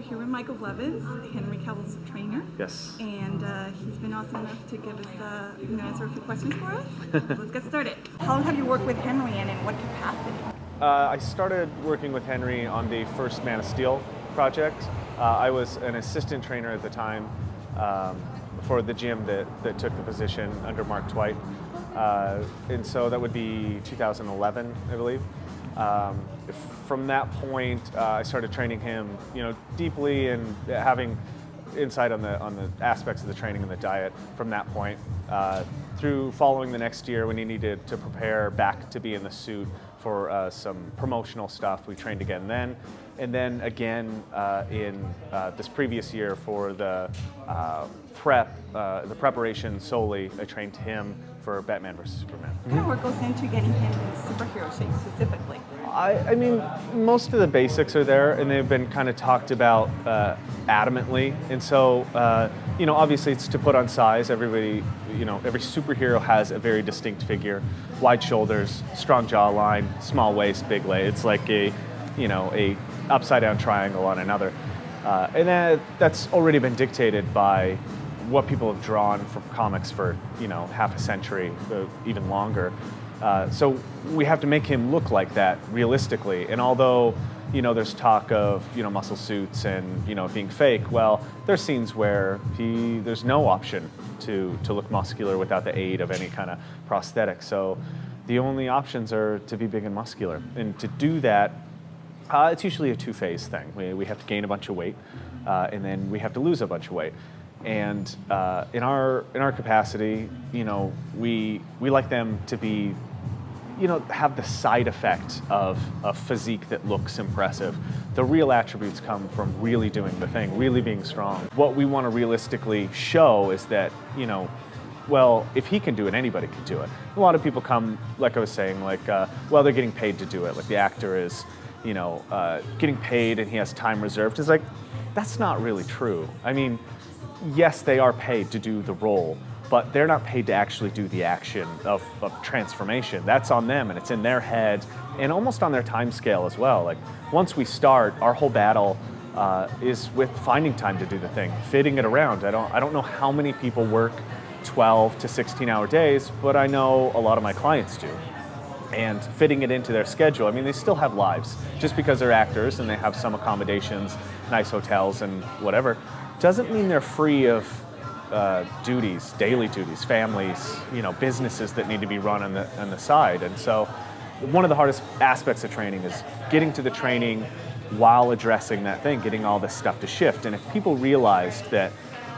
We're here with Michael Blevins, Henry Cavill's trainer. Yes. And he's been awesome enough to give us, answer a few questions for us. Let's get started. How long have you worked with Henry and in what capacity? I started working with Henry on the first Man of Steel project. I was an assistant trainer at the time for the gym that took the position under Mark Twight. And so that would be 2011, I believe. From that point, I started training him, deeply and having insight on the aspects of the training and the diet from that point. Through following the next year when he needed to prepare back to be in the suit for some promotional stuff, we trained again then. And then again in this previous year for the the preparation solely, I trained him for Batman vs. Superman. What kind of work goes into getting him in superhero shape specifically? I mean, most of the basics are there, and they've been kind of talked about adamantly. And so, obviously it's to put on size. Everybody, every superhero has a very distinct figure: wide shoulders, strong jawline, small waist, big leg. It's like a upside down triangle on another. And that's already been dictated by what people have drawn from comics for, half a century, even longer. So we have to make him look like that realistically. And although, there's talk of, muscle suits and, being fake, well, there's scenes where there's no option to look muscular without the aid of any kind of prosthetic. So the only options are to be big and muscular. And to do that, it's usually a two-phase thing. We have to gain a bunch of weight, and then we have to lose a bunch of weight. And in our capacity, we like them to be, have the side effect of a physique that looks impressive. The real attributes come from really doing the thing, really being strong. What we want to realistically show is that, well, if he can do it, anybody can do it. A lot of people come, like I was saying, well, they're getting paid to do it. Like the actor is, getting paid and he has time reserved. It's like, that's not really true. I mean, yes, they are paid to do the role, but they're not paid to actually do the action of transformation. That's on them, and it's in their head, and almost on their time scale as well. Like, once we start, our whole battle is with finding time to do the thing, fitting it around. I don't know how many people work 12 to 16-hour days, but I know a lot of my clients do. And fitting it into their schedule. I mean, they still have lives. Just because they're actors and they have some accommodations, nice hotels and whatever, doesn't mean they're free of duties, daily duties, families, businesses that need to be run on the side. And so one of the hardest aspects of training is getting to the training while addressing that thing, getting all this stuff to shift. And if people realized that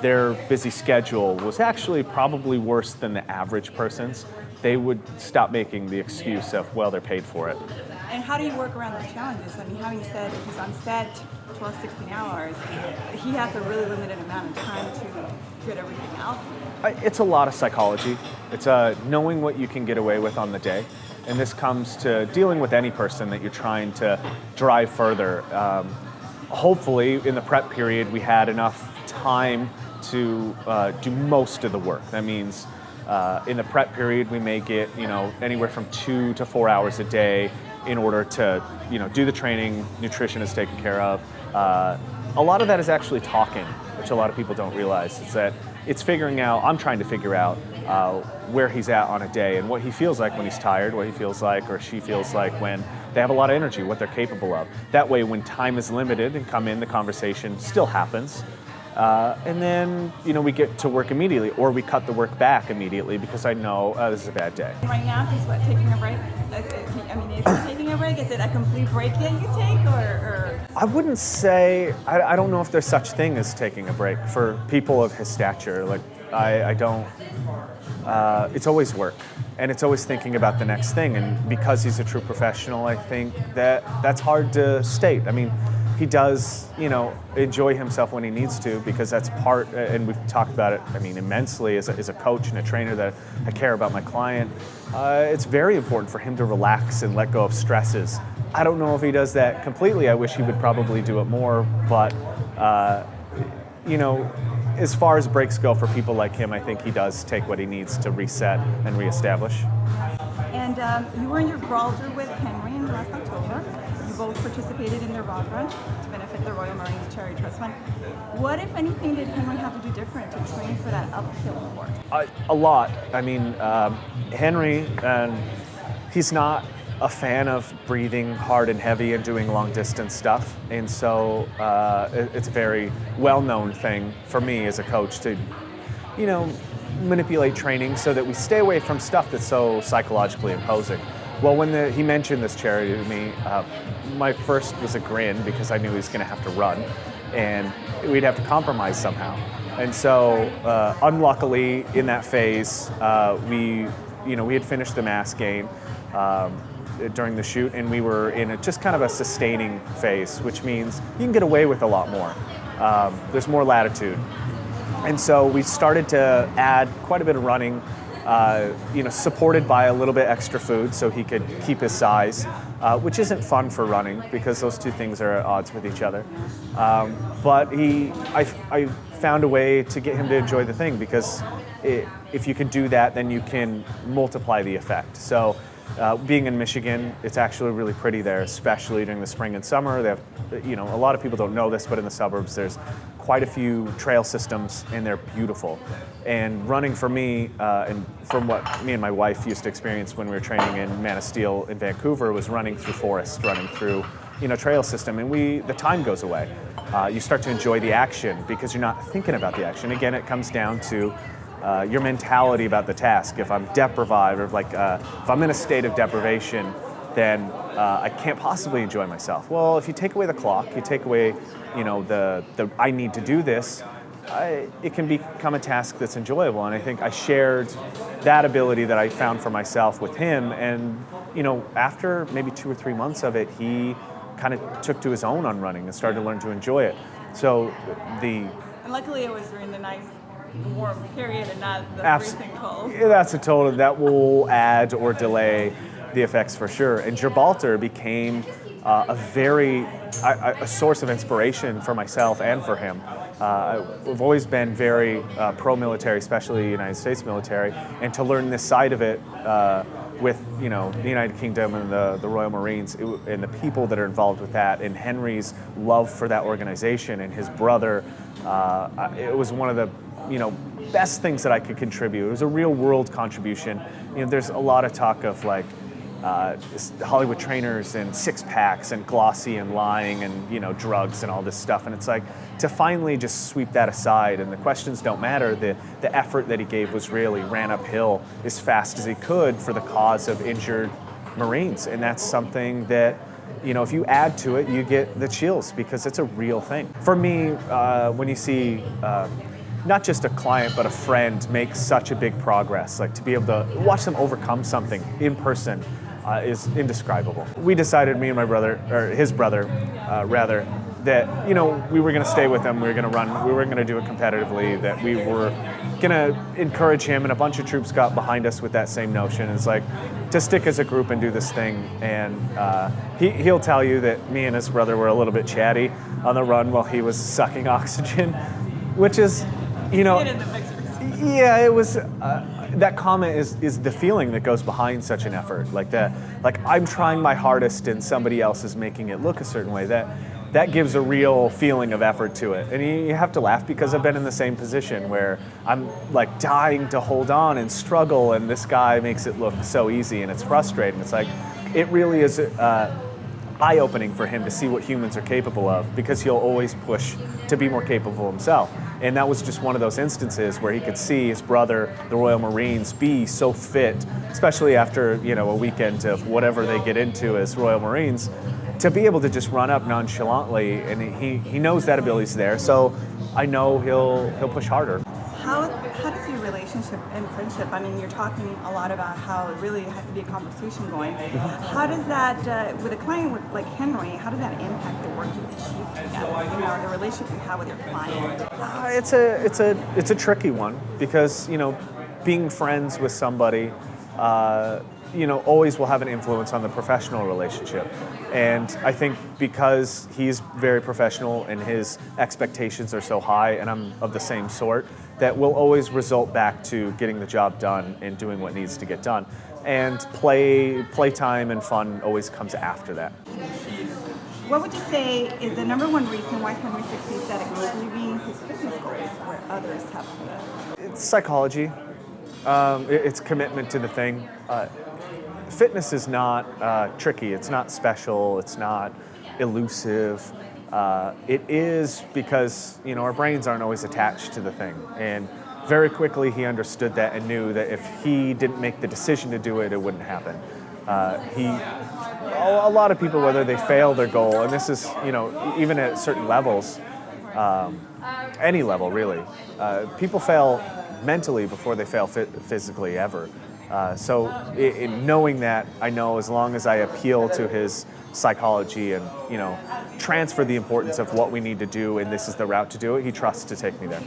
their busy schedule was actually probably worse than the average person's, they would stop making the excuse of, well, they're paid for it. And how do you work around those challenges? I mean, having said he's on set 12, 16 hours, he has a really limited amount of time to get everything out. It's a lot of psychology. It's knowing what you can get away with on the day. And this comes to dealing with any person that you're trying to drive further. Hopefully, in the prep period, we had enough time to do most of the work. That means in the prep period, we may get anywhere from 2 to 4 hours a day in order to do the training. Nutrition is taken care of. A lot of that is actually talking, which a lot of people don't realize. It's that it's figuring out. I'm trying to figure out where he's at on a day and what he feels like when he's tired, what he feels like or she feels like when they have a lot of energy, what they're capable of. That way, when time is limited and come in, the conversation still happens. And then, we get to work immediately, or we cut the work back immediately because I know this is a bad day. Right now, he's taking a break? Is he taking a break? Is it a complete break that you take, or? I wouldn't say, I don't know if there's such thing as taking a break for people of his stature. Like, I don't, it's always work, and it's always thinking about the next thing, and because he's a true professional, I think that's hard to state. I mean, he does, enjoy himself when he needs to because that's part, and we've talked about it, immensely as a coach and a trainer that I care about my client. It's very important for him to relax and let go of stresses. I don't know if he does that completely. I wish he would probably do it more, but, as far as breaks go for people like him, I think he does take what he needs to reset and reestablish. And you were in Gibraltar with Henry last October. You both participated in the Rock Run to benefit the Royal Marines Charity Trust Fund. What, if anything, did Henry have to do different to train for that uphill course? A lot. I mean, Henry, he's not a fan of breathing hard and heavy and doing long distance stuff. And so it's a very well-known thing for me as a coach to, manipulate training so that we stay away from stuff that's so psychologically imposing. Well, when he mentioned this charity to me, my first was a grin because I knew he was going to have to run and we'd have to compromise somehow. And so, unluckily, in that phase, we had finished the mass gain during the shoot, and we were in just kind of a sustaining phase, which means you can get away with a lot more. There's more latitude. And so we started to add quite a bit of running, supported by a little bit extra food so he could keep his size, which isn't fun for running because those two things are at odds with each other. But I found a way to get him to enjoy the thing because if you can do that, then you can multiply the effect. So being in Michigan, it's actually really pretty there, especially during the spring and summer. They have, a lot of people don't know this, but in the suburbs, there's quite a few trail systems, and they're beautiful. And running for me, and from what me and my wife used to experience when we were training in Manistee in Vancouver, was running through forest, running through, trail system, and the time goes away. You start to enjoy the action because you're not thinking about the action. Again, it comes down to your mentality about the task. If I'm deprived, or if I'm in a state of deprivation, then I can't possibly enjoy myself. Well, if you take away the clock, you take away, the I need to do this, it can become a task that's enjoyable. And I think I shared that ability that I found for myself with him. And, after maybe 2 or 3 months of it, he kind of took to his own on running and started to learn to enjoy it. So And luckily it was during the nice warm period and not the freezing cold. Yeah, that will add or delay the effects for sure. And Gibraltar became a source of inspiration for myself and for him. I've always been very pro-military, especially the United States military, and to learn this side of it with the United Kingdom and the Royal Marines and the people that are involved with that, and Henry's love for that organization and his brother, it was one of the best things that I could contribute. It was a real world contribution. There's a lot of talk of Hollywood trainers and six packs and glossy and lying and drugs and all this stuff, and it's like to finally just sweep that aside and the questions don't matter. The effort that he gave was really ran uphill as fast as he could for the cause of injured Marines, and that's something that if you add to it, you get the chills because it's a real thing. For me, when you see not just a client but a friend make such a big progress, like to be able to watch them overcome something in person is indescribable. We decided, me and my brother, or his brother rather, that we were going to stay with him, we were going to run, we were going to do it competitively, that we were going to encourage him, and a bunch of troops got behind us with that same notion. It's like to stick as a group and do this thing. And he'll tell you that me and his brother were a little bit chatty on the run while he was sucking oxygen, which is yeah, it was. That comment is the feeling that goes behind such an effort, like I'm trying my hardest and somebody else is making it look a certain way. That gives a real feeling of effort to it, and you have to laugh because I've been in the same position where I'm dying to hold on and struggle, and this guy makes it look so easy, and it's frustrating. It's it really is eye-opening for him to see what humans are capable of, because he'll always push to be more capable himself. And that was just one of those instances where he could see his brother, the Royal Marines, be so fit, especially after a weekend of whatever they get into as Royal Marines, to be able to just run up nonchalantly, and he knows that ability's there. So I know he'll push harder. How does your relationship and friendship, I mean, you're talking a lot about how it really has to be a conversation going. How does that, with a client like Henry, how does that impact the work you achieve together? The relationship you have with your client? It's a tricky one because, being friends with somebody, always will have an influence on the professional relationship. And I think because he's very professional and his expectations are so high, and I'm of the same sort, that will always result back to getting the job done and doing what needs to get done. And playtime and fun always comes after that. What would you say is the number one reason why Henry succeeds at achieving his fitness goals where others have failed? It's psychology. It's commitment to the thing. Fitness is not tricky. It's not special. It's not elusive. It is because our brains aren't always attached to the thing. And very quickly he understood that and knew that if he didn't make the decision to do it, it wouldn't happen. A lot of people, whether they fail their goal, and this is even at certain levels, any level really, people fail mentally before they fail physically ever. So in knowing that, I know as long as I appeal to his psychology and transfer the importance of what we need to do and this is the route to do it, he trusts to take me there.